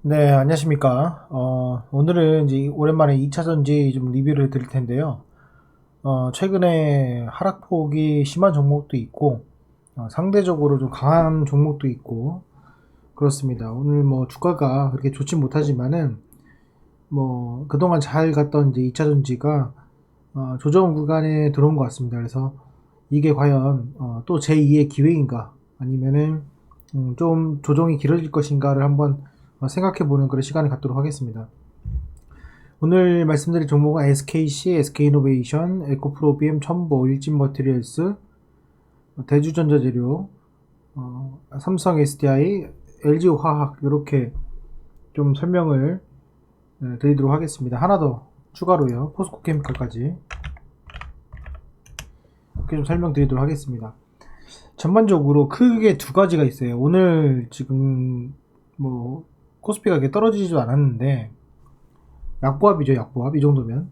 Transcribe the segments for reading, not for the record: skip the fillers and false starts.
네, 안녕하십니까. 오늘은 이제 오랜만에 2차 전지 좀 리뷰를 드릴 텐데요. 최근에 하락폭이 심한 종목도 있고, 상대적으로 좀 강한 종목도 있고, 그렇습니다. 오늘 뭐 주가가 그렇게 좋지 못하지만은, 뭐, 그동안 잘 갔던 이제 2차 전지가, 조정 구간에 들어온 것 같습니다. 그래서 이게 과연, 또 제2의 기회인가, 아니면은, 좀 조정이 길어질 것인가를 한번 생각해보는 그런 시간을 갖도록 하겠습니다. 오늘 말씀드릴 종목은 SKC, SK이노베이션, 에코프로비엠, 첨보, 일진머티리얼스, 대주전자재료, 삼성 SDI, LG화학 이렇게 좀 설명을 드리도록 하겠습니다. 하나 더 추가로요. 포스코케미칼까지 이렇게 좀 설명드리도록 하겠습니다. 전반적으로 크게 두 가지가 있어요. 오늘 지금 뭐 코스피가 이렇게 떨어지지도 않았는데 약보합이죠, 약보합. 이 정도면.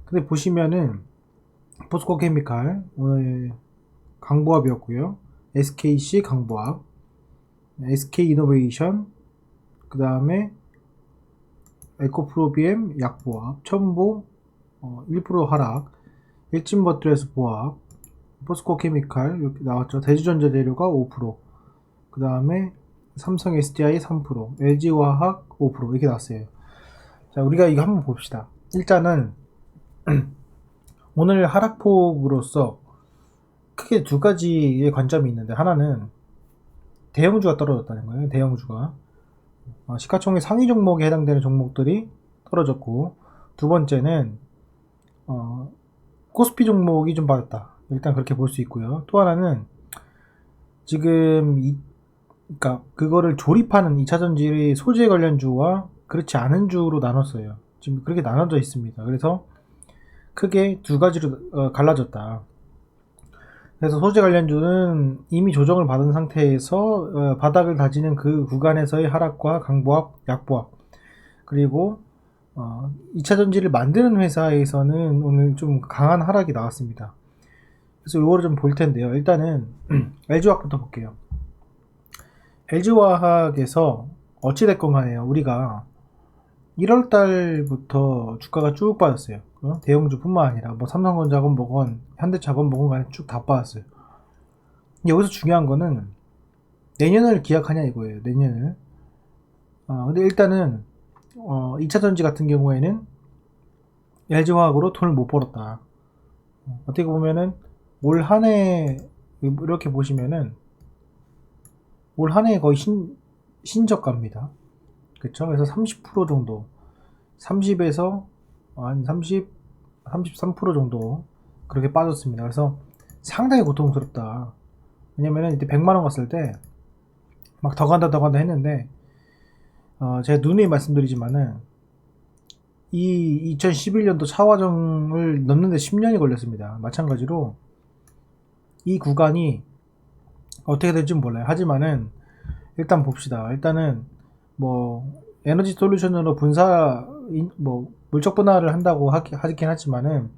근데 보시면은 포스코 케미칼 오늘 강보합이었고요. SKC 강보합, SK 이노베이션, 그 다음에 에코프로비엠 약보합, 첨보 1% 하락, 일진버트레스 보합, 포스코 케미칼 이렇게 나왔죠. 대주전자재료가 5%, 그 다음에 삼성 SDI 3%, LG화학 5% 이렇게 나왔어요. 자, 우리가 이거 한번 봅시다. 일단은 오늘 하락폭으로서 크게 두 가지의 관점이 있는데, 하나는 대형주가 떨어졌다는 거예요. 대형주가 시가총액 상위 종목에 해당되는 종목들이 떨어졌고, 두 번째는 코스피 종목이 좀 빠졌다. 일단 그렇게 볼 수 있고요. 또 하나는 지금 그러니까 그거를 조립하는 2차전지 소재 관련주와 그렇지 않은 주로 나눴어요. 지금 그렇게 나눠져 있습니다. 그래서 크게 두 가지로 갈라졌다. 그래서 소재 관련주는 이미 조정을 받은 상태에서 바닥을 다지는 그 구간에서의 하락과 강보합, 약보합, 그리고 2차 전지를 만드는 회사에서는 오늘 좀 강한 하락이 나왔습니다. 그래서 이거를 좀 볼 텐데요. 일단은 LG화학부터 볼게요. LG화학에서 어찌됐건 간에요. 우리가 1월 달부터 주가가 쭉 빠졌어요. 대형주뿐만 아니라 뭐 삼성전자건 뭐건 현대차건 뭐건 간에 쭉 다 빠졌어요. 여기서 중요한 거는 내년을 기약하냐 이거예요. 내년을. 근데 일단은 2차 전지 같은 경우에는 LG화학으로 돈을 못 벌었다. 어떻게 보면은 올 한해 이렇게 보시면은 올 한해 거의 신저가입니다. 그쵸? 그래서 30% 정도, 30에서 한 30, 33% 정도 그렇게 빠졌습니다. 그래서 상당히 고통스럽다. 왜냐면은 이때 100만원 갔을 때 막 더 간다 더 간다 했는데, 제가 누누이 말씀드리지만은 이 2011년도 차화정을 넘는데 10년이 걸렸습니다. 마찬가지로 이 구간이 어떻게 될지 몰라요. 하지만은 일단 봅시다. 일단은 뭐 에너지 솔루션으로 뭐 물적 분할을 한다고 하긴 하지만은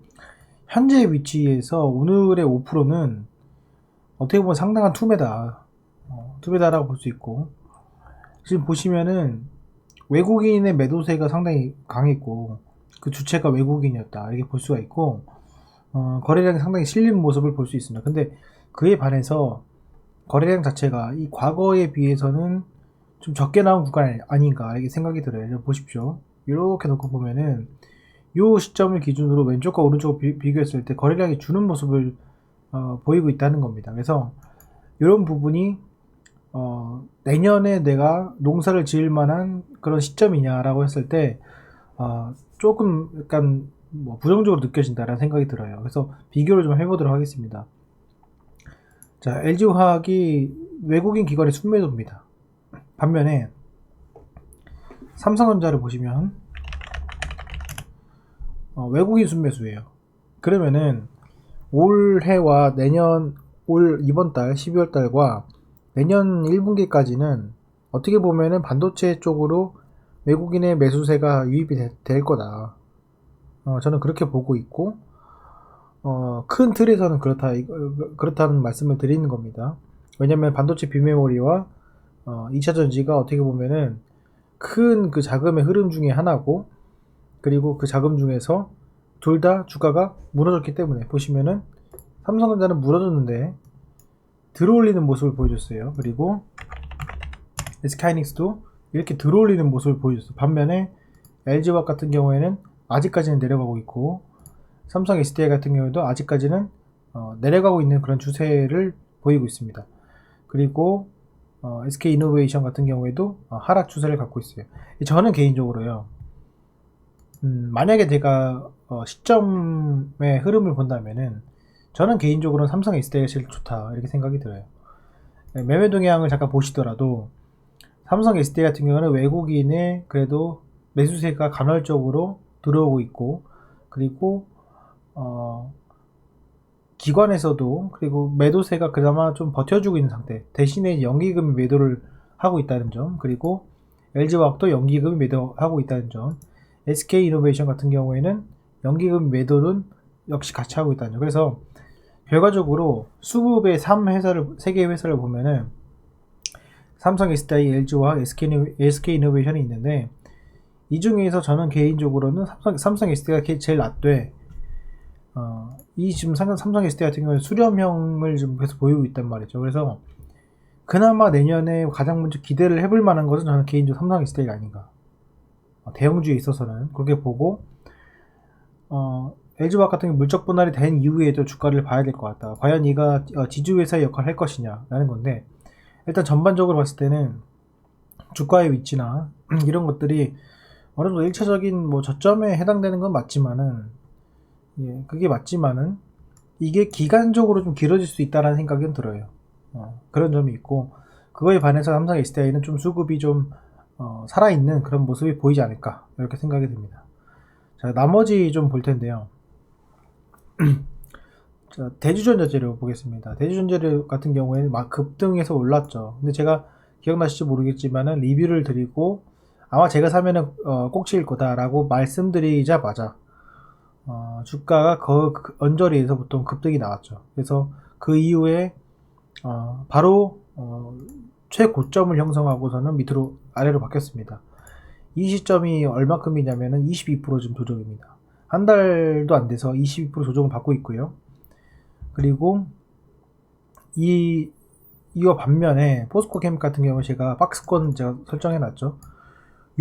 현재 위치에서 오늘의 5%는 어떻게 보면 상당한 투매다. 투매다라고 볼 수 있고, 지금 보시면은 외국인의 매도세가 상당히 강했고 그 주체가 외국인이었다 이렇게 볼 수가 있고, 거래량이 상당히 실린 모습을 볼 수 있습니다. 근데 그에 반해서 거래량 자체가 이 과거에 비해서는 좀 적게 나온 구간 아닌가 이렇게 생각이 들어요. 보십시오. 이렇게 놓고 보면은 이 시점을 기준으로 왼쪽과 오른쪽을 비교했을 때 거래량이 주는 모습을 보이고 있다는 겁니다. 그래서 이런 부분이 내년에 내가 농사를 지을 만한 그런 시점이냐라고 했을 때 조금 약간 뭐 부정적으로 느껴진다라는 생각이 들어요. 그래서 비교를 좀 해보도록 하겠습니다. 자, LG화학이 외국인 기관의 순매도입니다. 반면에 삼성전자를 보시면 외국인 순매수예요. 그러면은 올해와 내년 이번 달 12월 달과 내년 1분기까지는 어떻게 보면은 반도체 쪽으로 외국인의 매수세가 유입이 될 거다. 저는 그렇게 보고 있고, 큰 틀에서는 그렇다는 말씀을 드리는 겁니다. 왜냐면 반도체 비메모리와 2차 전지가 어떻게 보면은 큰 그 자금의 흐름 중에 하나고, 그리고 그 자금 중에서 둘 다 주가가 무너졌기 때문에 보시면은 삼성전자는 무너졌는데 들어올리는 모습을 보여줬어요. 그리고 SK하이닉스도 이렇게 들어올리는 모습을 보여줬어요. 반면에 LG화학 같은 경우에는 아직까지는 내려가고 있고, 삼성 SDI 같은 경우에도 아직까지는 내려가고 있는 그런 추세를 보이고 있습니다. 그리고 SK이노베이션 같은 경우에도 하락 추세를 갖고 있어요. 저는 개인적으로요, 만약에 제가 시점의 흐름을 본다면은 저는 개인적으로는 삼성 SDI가 제일 좋다 이렇게 생각이 들어요. 매매 동향을 잠깐 보시더라도 삼성 SDI 같은 경우는 외국인의 그래도 매수세가 간헐적으로 들어오고 있고, 그리고 기관에서도 그리고 매도세가 그나마 좀 버텨주고 있는 상태, 대신에 연기금이 매도를 하고 있다는 점, 그리고 LG화학도 연기금이 매도하고 있다는 점, SK이노베이션 같은 경우에는 연기금 매도는 역시 같이 하고 있다는 점. 그래서 결과적으로 수급의 3개 회사를 보면은 삼성 SDI, LG화학, SK이노베이션이 있는데, 이 중에서 저는 개인적으로는 삼성 SDI가 제일 낫되, 이 지금 삼성 SDI 같은 경우는 수렴형을 좀 계속 보이고 있단 말이죠. 그래서 그나마 내년에 가장 먼저 기대를 해볼 만한 것은 저는 개인적으로 삼성 SDI가 아닌가. 대형주에 있어서는 그렇게 보고, LG화학 같은 경우 물적 분할이 된 이후에도 주가를 봐야 될 것 같다. 과연 이가 지주회사의 역할을 할 것이냐라는 건데, 일단 전반적으로 봤을 때는 주가의 위치나 이런 것들이 어느 정도 1차적인 뭐 저점에 해당되는 건 맞지만은, 그게 맞지만은 이게 기간적으로 좀 길어질 수 있다라는 생각은 들어요. 그런 점이 있고, 그거에 반해서 삼성 SDI는 좀 수급이 좀 살아있는 그런 모습이 보이지 않을까 이렇게 생각이 듭니다. 자, 나머지 좀 볼 텐데요. 자, 대주전자재료 보겠습니다. 대주전자재료 같은 경우에는 막 급등해서 올랐죠. 근데 제가 기억나실지 모르겠지만은 리뷰를 드리고 아마 제가 사면은 꼭지일 거다라고 말씀드리자마자 주가가 그 언저리에서 보통 급등이 나왔죠. 그래서 그 이후에 바로 최고점을 형성하고서는 밑으로 아래로 바뀌었습니다. 이 시점이 얼마큼이냐면은 22% 지금 조정입니다. 한 달도 안 돼서 22% 조정을 받고 있고요. 그리고 이와 반면에 포스코케미칼 같은 경우 제가 박스권 제가 설정해 놨죠.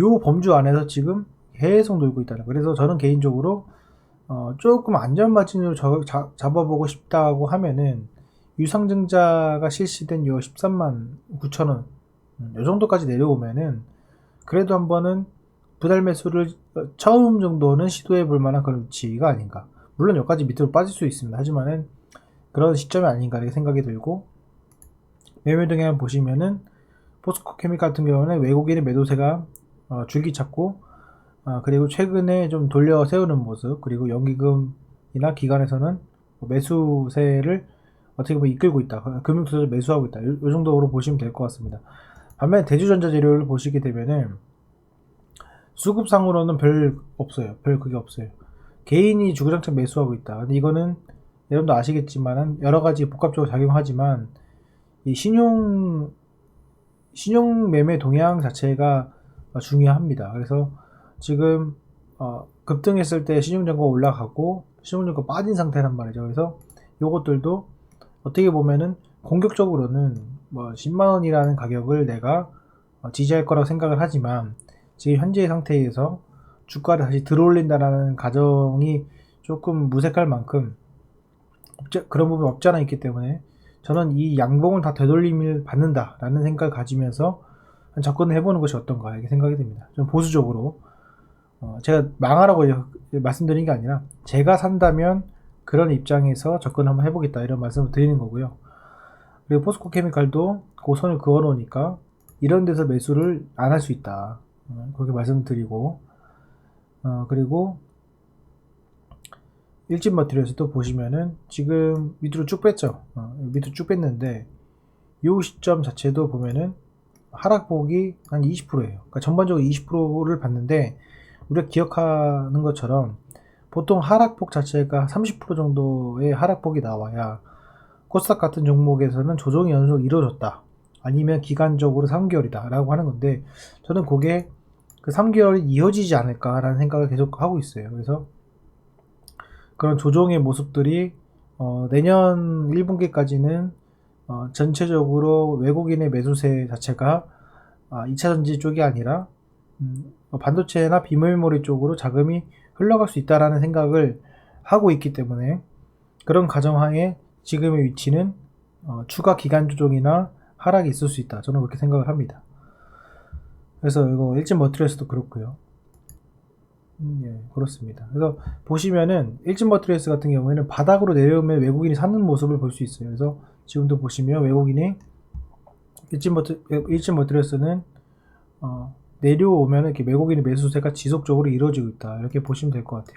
요 범주 안에서 지금 계속 놀고 있다는 거예요. 그래서 저는 개인적으로 조금 안전 마진으로 잡아보고 싶다고 하면은 유상증자가 실시된 요 13만 9천원 요 정도까지 내려오면은 그래도 한번은 분할 매수를 처음 정도는 시도해 볼 만한 그런 위치가 아닌가. 물론 여기까지 밑으로 빠질 수 있습니다. 하지만은 그런 시점이 아닌가 이렇게 생각이 들고, 매매 동향 보시면은 포스코케미칼 같은 경우는 외국인의 매도세가 줄기찼고, 그리고 최근에 좀 돌려 세우는 모습, 그리고 연기금이나 기관에서는 매수세를 어떻게 보면 이끌고 있다. 금융투자를 매수하고 있다. 이 정도로 보시면 될 것 같습니다. 반면 대주전자재료를 보시게 되면은 수급상으로는 별 없어요. 별 그게 없어요. 개인이 주구장창 매수하고 있다. 근데 이거는 여러분도 아시겠지만은 여러 가지 복합적으로 작용하지만 이 신용 매매 동향 자체가 중요합니다. 그래서 지금 급등했을 때 신용정보가 올라가고 신용정보가 빠진 상태란 말이죠. 그래서 요것들도 어떻게 보면은 공격적으로는 뭐 10만원이라는 가격을 내가 지지할 거라고 생각을 하지만, 지금 현재의 상태에서 주가를 다시 들어올린다라는 가정이 조금 무색할 만큼 그런 부분이 없지 않아 있기 때문에 저는 이 양봉을 다 되돌림을 받는다라는 생각을 가지면서 접근을 해보는 것이 어떤가 이렇게 생각이 듭니다. 좀 보수적으로 제가 망하라고 말씀드린 게 아니라 제가 산다면 그런 입장에서 접근 한번 해보겠다 이런 말씀을 드리는 거고요. 그리고 포스코케미칼도 고선을 그어 놓으니까 이런 데서 매수를 안 할 수 있다 그렇게 말씀드리고, 그리고 일진머티리얼스도 보시면은 지금 밑으로 쭉 뺐죠. 밑으로 쭉 뺐는데 이 시점 자체도 보면은 하락폭이 한 20%예요. 그러니까 전반적으로 20%를 봤는데, 우리가 기억하는 것처럼 보통 하락폭 자체가 30% 정도의 하락폭이 나와야 코스닥 같은 종목에서는 조정이 어느 정도 이루어졌다, 아니면 기간적으로 3개월이다 라고 하는 건데, 저는 그게 그 3개월이 이어지지 않을까라는 생각을 계속 하고 있어요. 그래서 그런 조정의 모습들이 내년 1분기까지는 전체적으로 외국인의 매수세 자체가 2차전지 쪽이 아니라 반도체나 비메모리 쪽으로 자금이 흘러갈 수 있다라는 생각을 하고 있기 때문에 그런 가정하에 지금의 위치는 추가 기간 조정이나 하락이 있을 수 있다. 저는 그렇게 생각을 합니다. 그래서 이거 일진 머티리얼스도 그렇고요. 예, 그렇습니다. 그래서 보시면은 일진 머티리얼스 같은 경우에는 바닥으로 내려오면 외국인이 사는 모습을 볼 수 있어요. 그래서 지금도 보시면 외국인이 일진 머티리얼스는 내려오면 이렇게 외국인의 매수세가 지속적으로 이루어지고 있다. 이렇게 보시면 될 것 같아요.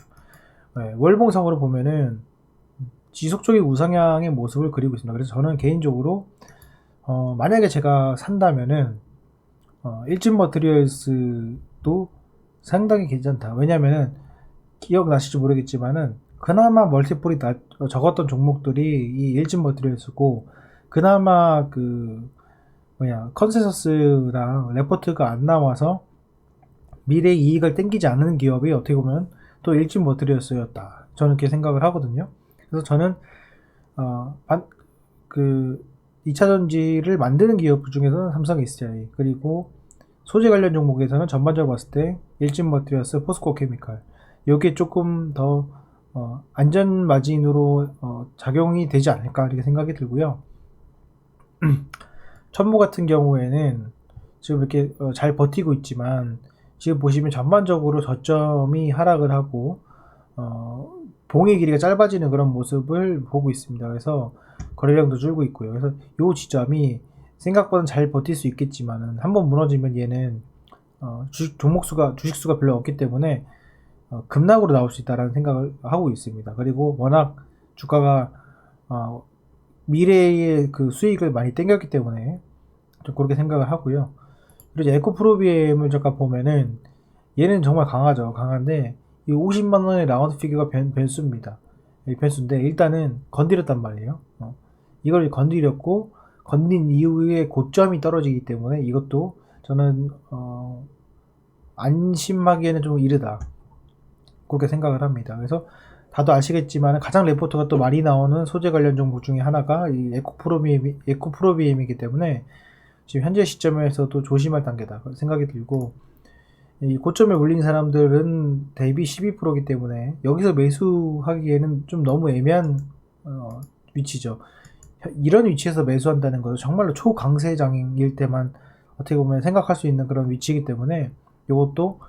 네, 월봉상으로 보면은 지속적인 우상향의 모습을 그리고 있습니다. 그래서 저는 개인적으로 만약에 제가 산다면은 일진 머티리얼스도 상당히 괜찮다. 왜냐면은 기억나실지 모르겠지만은 그나마 멀티플이 적었던 종목들이 이 일진 머티리얼스고 그나마 컨센서스랑 레포트가 안 나와서 미래 이익을 땡기지 않는 기업이 어떻게 보면 또 일진 머티리얼스였다. 저는 그렇게 생각을 하거든요. 그래서 저는 2차전지를 만드는 기업 중에서는 삼성 SDI 그리고 소재 관련 종목에서는 전반적으로 봤을 때 일진 머티리얼스, 포스코 케미칼 이게 조금 더 안전 마진으로 작용이 되지 않을까 이렇게 생각이 들고요. 천무 같은 경우에는 지금 이렇게 잘 버티고 있지만 지금 보시면 전반적으로 저점이 하락을 하고 봉의 길이가 짧아지는 그런 모습을 보고 있습니다. 그래서 거래량도 줄고 있고요. 그래서 이 지점이 생각보다는 잘 버틸 수 있겠지만은 한번 무너지면 얘는 주식수가 별로 없기 때문에 급락으로 나올 수 있다라는 생각을 하고 있습니다. 그리고 워낙 주가가 미래의 그 수익을 많이 땡겼기 때문에 좀 그렇게 생각을 하고요. 그리고 이제 에코프로비엠을 잠깐 보면은 얘는 정말 강하죠. 강한데 이 50만원의 라운드 피규어가 변수입니다. 변수인데 일단은 건드렸단 말이에요. 이걸 건드렸고 건든 이후에 고점이 떨어지기 때문에 이것도 저는 안심하기에는 좀 이르다. 그렇게 생각을 합니다. 그래서 다들 아시겠지만 가장 레포트가 또 많이 나오는 소재 관련 종목 중에 하나가 이 에코프로비엠이기 때문에 지금 현재 시점에서도 조심할 단계다 생각이 들고 이 고점에 올린 사람들은 대비 12%이기 때문에 여기서 매수하기에는 좀 너무 애매한 위치죠. 이런 위치에서 매수한다는 것은 정말로 초강세장일 때만 어떻게 보면 생각할 수 있는 그런 위치이기 때문에 이것도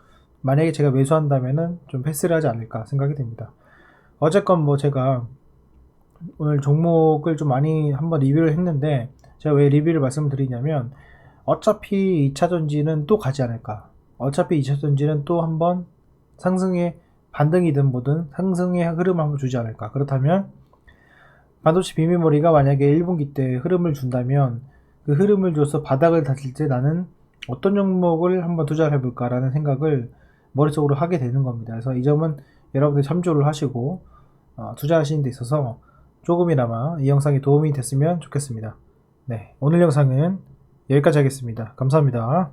만약에 제가 매수한다면은 좀 패스를 하지 않을까 생각이 됩니다. 어쨌건 뭐 제가 오늘 종목을 좀 많이 한번 리뷰를 했는데 제가 왜 리뷰를 말씀드리냐면 어차피 2차전지는 또 가지 않을까. 어차피 2차전지는 또 한번 상승의 반등이든 뭐든 상승의 흐름을 한번 주지 않을까. 그렇다면 반도체 비메모리가 만약에 1분기 때 흐름을 준다면 그 흐름을 줘서 바닥을 다질 때 나는 어떤 종목을 한번 투자를 해볼까라는 생각을 머릿속으로 하게 되는 겁니다. 그래서 이 점은 여러분들 참조를 하시고 투자하시는 데 있어서 조금이나마 이 영상이 도움이 됐으면 좋겠습니다. 네, 오늘 영상은 여기까지 하겠습니다. 감사합니다.